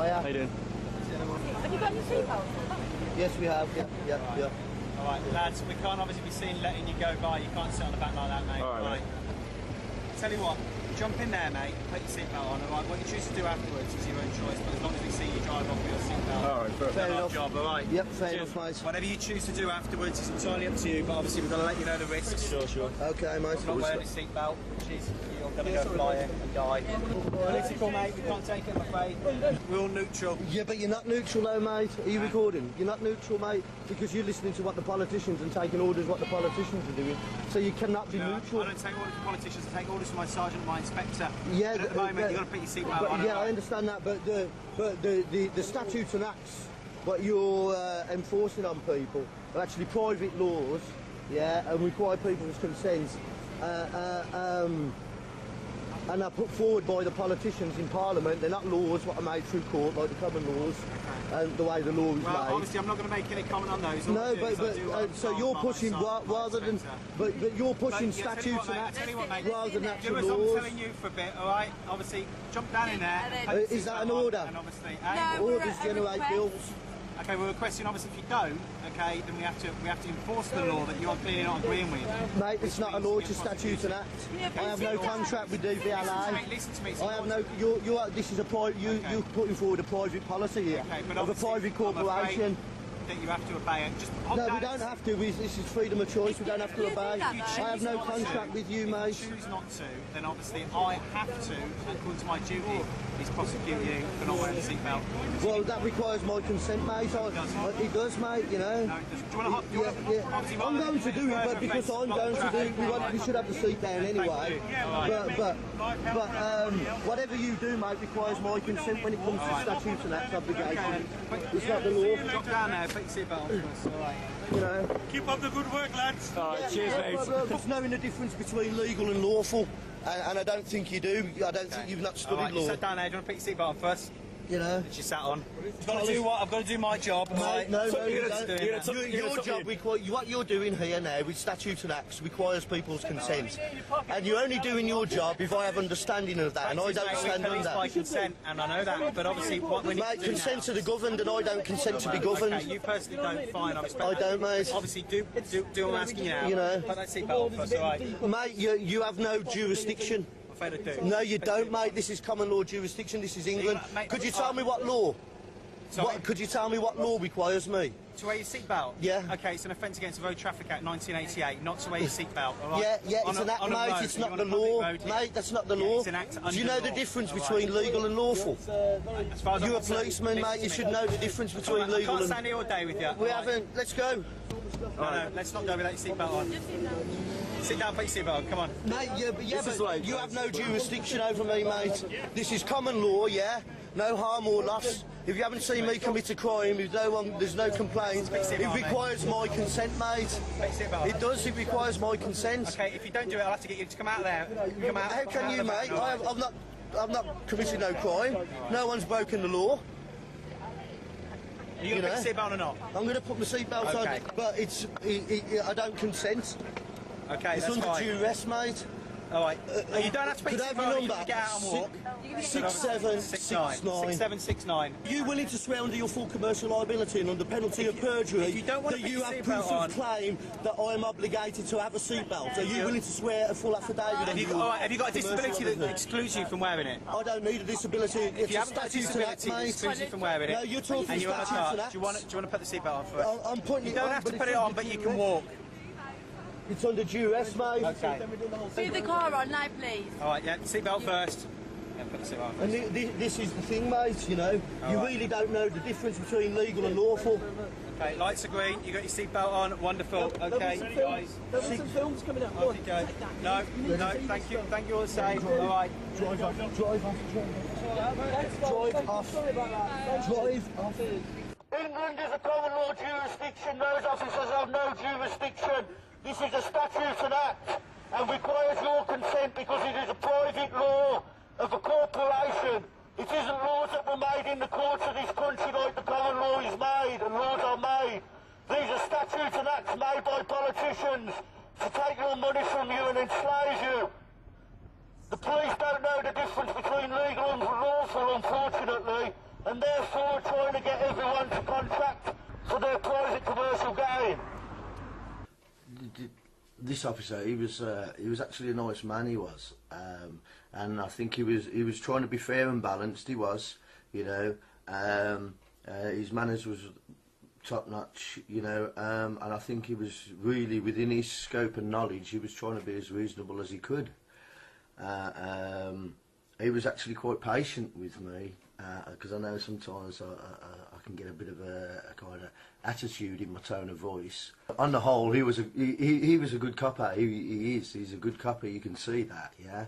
Hiya. How you doing? Have you got your seatbelt? Yes, we have. Yeah. Alright, lads, we can't obviously be seen letting you go by. You can't sit on the back like that, mate. Alright. Tell you what, jump in there, mate. Put your seatbelt on. Alright, what you choose to do afterwards is your own choice, but as long as we see you drive off with your seatbelt. Alright, Fair enough. Job, alright? Yep, fair enough, mate. Whatever you choose to do afterwards is entirely up to you, but obviously we've got to let you know the risks. Sure. Okay, mate. Not wearing a seatbelt, which is you're going to go flying and die. Political, mate, we can't take it, I'm afraid. We're all neutral. Yeah, but you're not neutral though, mate. Are you recording? You're not neutral, mate, because you're listening to what the politicians and taking orders what the politicians are doing. So you cannot be neutral. I don't take orders from politicians, I take orders from my sergeant and my inspector. Yeah, but at the moment, you've got to put your seatbelt on. Yeah, I understand that, but the statutes and acts what you're enforcing on people are actually private laws, yeah, and require people's consent. And are put forward by the politicians in Parliament. They're not laws what are made through court, like the common laws and the way the law is made. Obviously, I'm not going to make any comment on those. No, so you're pushing rather than, but you're pushing statutes and acts rather than actual laws. I'm telling you for a bit, all right? Obviously, jump down in there. Is that an order? And obviously, orders generate bills. Okay, we're requesting obviously if you don't, okay, then we have to enforce the law that you're clearly not agreeing with. Mate, it's not a law, it's a statute and act. I have no contract with DVLA. Listen to me. I have no. This is a private. You're putting forward a private policy here of a private corporation. That you have to obey it. Just no, we don't have to. This is freedom of choice. We don't have to obey. I have no contract with you, mate. If you choose not to, then obviously I have to, according to my duty, is prosecute you for not wearing a seatbelt. Well, that requires my consent, mate. It does, mate. You know. No, do you want to? I'm going to do it, but because I'm going to do it, we should have the seat down anyway. But whatever you do, mate, requires my consent when it comes to statutes and acts obligation. It's not the law. Drop down there. Put your seatbelt on first, alright. You know. Keep up the good work, lads. Alright, cheers, mate. Just knowing the difference between legal and lawful, and I don't think you do. I don't think you've not studied law. You sat down there. Do you want to put your seatbelt on first? You know. That you sat on. I've got to do what? I've got to do my job. Mate, no, you don't. Your job, what you're doing here now with statutes and acts requires people's consent. And you're only doing your job if I have understanding of that, and I don't stand on that. By consent, and I know that, but obviously what we need to do consent to the governed, and I don't consent to be governed. Okay, you personally don't, fine, I respect I don't, mate. Obviously, do what I'm asking you now. You know. Put that seatbelt on first, alright? Mate, you have no jurisdiction. No, you don't, mate. This is common law jurisdiction. This is England. Could you tell me what law? Could you tell me what law requires me? To wear your seatbelt? Yeah. Okay, it's an offence against the Road Traffic Act 1988, not to wear your seatbelt, alright? Yeah, it's an act, mate, it's not the law. Mate, that's not the law. It's an act under Do you know the difference between legal and lawful? As far as You're a policeman, mate, you should know the difference between legal and... I can't stand here all day with you. We haven't, let's go. No, let's not go without your seatbelt on. Sit down, put your seatbelt on, come on. Mate, but you have no jurisdiction over me, mate. This is common law, yeah? No harm or loss. If you haven't seen me commit a crime, there's no complaint. It requires my consent, mate. It does, it requires my consent. Okay, if you don't do it, I'll have to get you to come out there. How can you, mate? I've not committed no crime. No one's broken the law. Are you going to put your seatbelt or not? I'm going to put my seatbelt on, but I don't consent. Okay, it's under duress, mate. Alright, you don't have to put your seatbelt on, you can get out and walk. 6769. Are you willing to swear under your full commercial liability and under penalty of perjury that you have proof of claim that I am obligated to have a seatbelt? Are you willing to swear a full affidavit? Have you got a disability that excludes you from wearing it? I don't need a disability. If you haven't got a disability that excludes you from wearing it, no, you're talking statutes and acts. Do you want to put the seatbelt on first? I'm putting it on. You don't have to put it on, but you can walk. It's under duress, mate. Okay. Move the car on now, please. Alright, yeah, seatbelt first. Yeah, put the seatbelt on first. And this is the thing, mate, you know. You really don't know the difference between legal and lawful. Okay, lights are green, you got your seatbelt on, wonderful. Okay, guys. There's some films coming up. Off you go. No, thank you all the same. Alright. Drive off. Drive off. England is a common law jurisdiction. Those officers have no jurisdiction. This is a statute and act and requires your consent because it is a private law of a corporation. It isn't laws that were made in the courts of this country like the common law is made and laws are made. These are statutes and acts made by politicians to take your money from you and enslave you. The police don't know the difference between legal and lawful, unfortunately. and therefore trying to get everyone to contract for their private commercial gain. This officer, he was actually a nice man, he was, and I think he was trying to be fair and balanced. He was, you know, his manners was top notch, you know, and I think he was really within his scope and knowledge. He was trying to be as reasonable as he could. He was actually quite patient with me, because I know sometimes I can get a bit of a kind of attitude in my tone of voice. On the whole, he was a good copper. He's a good copper. You can see that. Yeah.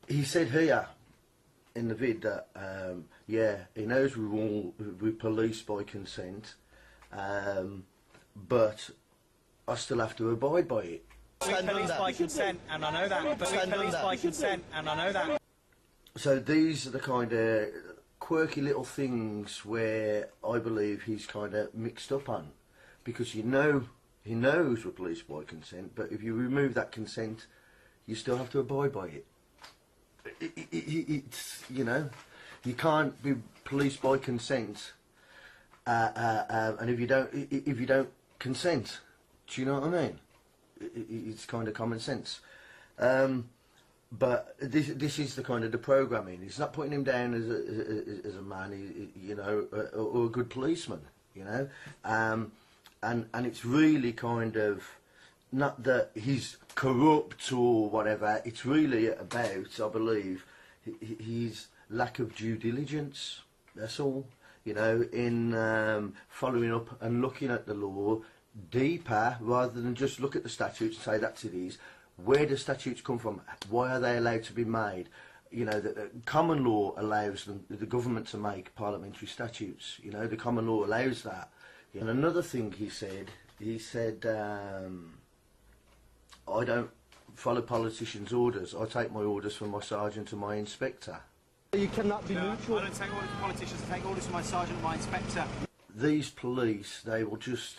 He said here in the vid that yeah, he knows we police by consent, but I still have to abide by it. We police by consent, and I know that. But we police by consent, and I know that. So these are the kind of quirky little things where I believe he's kind of mixed up on, because he knows we're police by consent, but if you remove that consent, you still have to abide by it. It's, you know, you can't be police by consent, and if you don't consent, do you know what I mean? It's kind of common sense. But this is the kind of the programming. It's not putting him down as a man, you know, or a good policeman, you know, and it's really kind of not that he's corrupt or whatever. It's really about, I believe, his lack of due diligence. That's all, you know, in following up and looking at the law deeper rather than just look at the statutes and say that's it is. Where do statutes come from? Why are they allowed to be made? You know, the common law allows the government to make parliamentary statutes. You know, the common law allows that. And another thing he said, I don't follow politicians' orders. I take my orders from my sergeant and my inspector. You cannot be neutral. I don't take orders from politicians. I take orders from my sergeant and my inspector. These police, they will just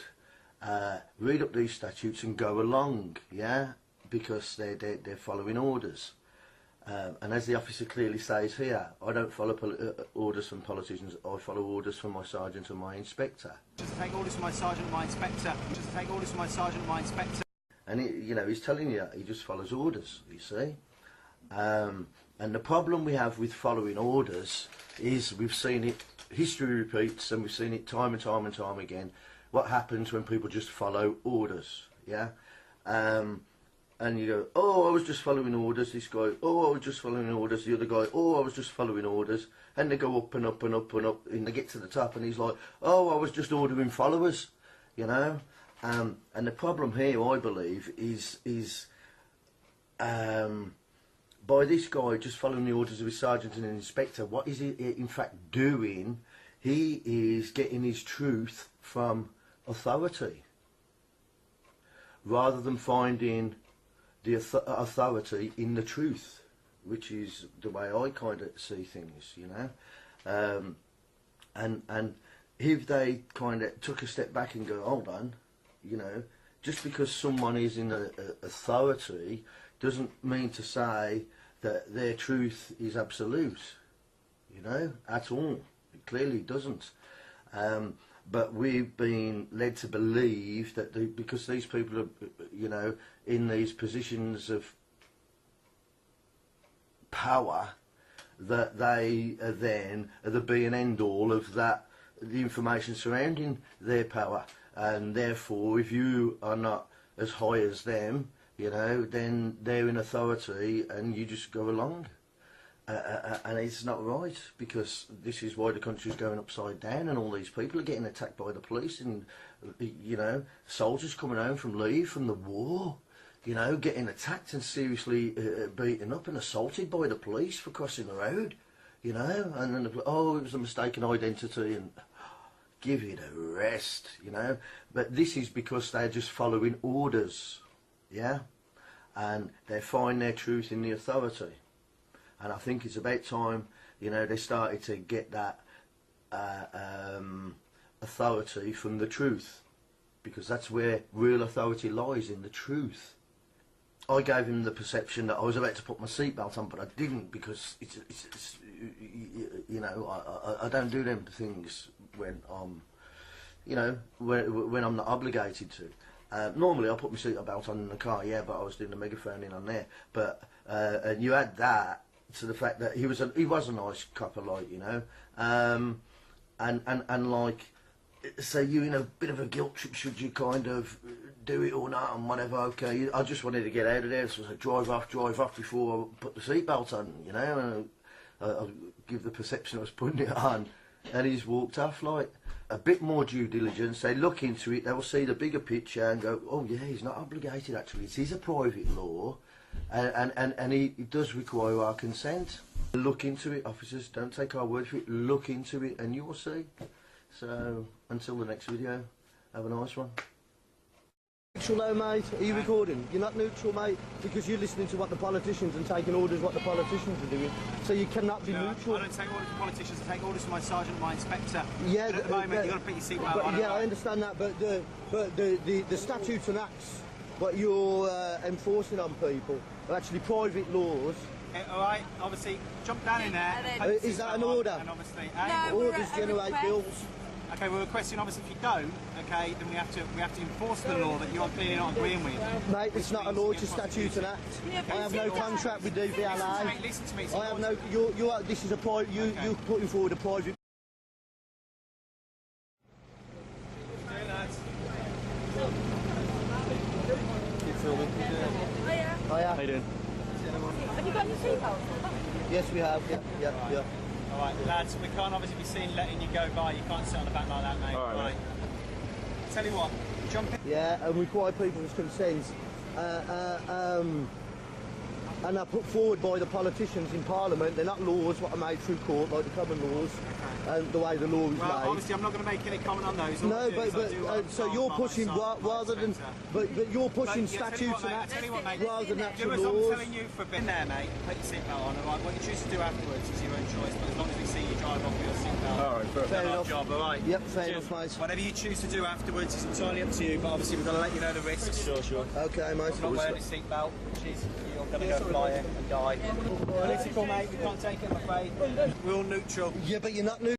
read up these statutes and go along, yeah, because they're following orders. And as the officer clearly says here, I don't follow orders from politicians. I follow orders from my sergeant and my inspector. Just take orders from my sergeant and my inspector. Just take orders from my sergeant and my inspector. And you know, he's telling you he just follows orders. You see. And the problem we have with following orders is we've seen it, history repeats, and we've seen it time and time and time again. What happens when people just follow orders, yeah? And you go, oh, I was just following orders, this guy, oh, I was just following orders, the other guy, oh, I was just following orders. And they go up and up and up and up, and they get to the top, and he's like, oh, I was just ordering followers, you know? And the problem here, I believe, is by this guy just following the orders of his sergeant and inspector, what is he in fact doing? He is getting his truth from authority, rather than finding the authority in the truth, which is the way I kind of see things, you know. And if they kind of took a step back and go, hold on, you know, just because someone is in authority doesn't mean to say that their truth is absolute, you know, at all. It clearly doesn't. But we've been led to believe that because these people are, you know, in these positions of power, that they are then the be and end all of that, the information surrounding their power. And therefore, if you are not as high as them, you know, then they're in authority and you just go along. And it's not right, because this is why the country's going upside down and all these people are getting attacked by the police, and, you know, soldiers coming home from leave from the war, you know, getting attacked and seriously beaten up and assaulted by the police for crossing the road, you know, and then, oh, it was a mistaken identity, and give it a rest, you know. But this is because they're just following orders, yeah, and they find their truth in the authority. And I think it's about time, you know, they started to get that authority from the truth, because that's where real authority lies, in the truth. I gave him the perception that I was about to put my seatbelt on, but I didn't, because it's you know, I don't do them things when I'm, you know, when I'm not obligated to. Normally I put my seatbelt on in the car, yeah, but I was doing the megaphone in on there. But and you add that to the fact that he was a nice couple, like, you know, and like, so you in a bit of a guilt trip, should you kind of do it or not and whatever. Okay, I just wanted to get out of there, so I said drive off before I put the seatbelt on, you know, and I'll give the perception I was putting it on, and he just walked off. Like, a bit more due diligence, they look into it, they will see the bigger picture and go, oh yeah, he's not obligated actually, it is a private law, and he does require our consent. Look into it, officers, don't take our word for it, look into it and you will see. So, until the next video, have a nice one. Neutral though, mate. Are you recording? You're not neutral, mate, because you're listening to what the politicians and taking orders what the politicians are doing. So you cannot be neutral. I don't take orders from politicians. I take orders from my sergeant and my inspector. Yeah, but at the moment, you've got to put your seatbelt on. Yeah, I understand that, but the statutes and acts what you're enforcing on people are actually private laws. All right, obviously, jump down in there. Is that an order? And obviously, No, orders generate bills. Okay, we're requesting, obviously, if you don't, okay, then we have to enforce the law that you're clearly not agreeing with. Mate, it's not a law, it's a statute and act. I have no contract with DVLA. Listen to me. I have no. This is a private. You're putting forward a private. Hiya. How you doing? Have you got your seatbelt? Yes, we have. Yeah. All right, lads, we can't obviously be seen letting you go by. You can't sit on the back like that, mate. All right. Tell you what, jump in. Yeah, and require people's consent. And are put forward by the politicians in Parliament. They're not laws what are made through court, like the common laws, and the way the law is Well, made. obviously, I'm not going to make any comment on those. No, so you're pushing rather than, but you're pushing statutes and acts rather than actual do as I'm laws. telling you for being there, mate. Put your seatbelt on. All right, what you choose to do afterwards is your own choice. But as long as we see you drive off with your seatbelt, All right, perfect. Fair our enough. job. All right. Yep, fair enough, mate. Whatever you choose to do afterwards is entirely up to you. But obviously, we've got to let you know the risks. Sure. Okay, mate. Not wearing a seatbelt, which is you're going to go flying and die. Political, mate. We can't take it, I'm afraid. We're all neutral. Yeah, but you're not new.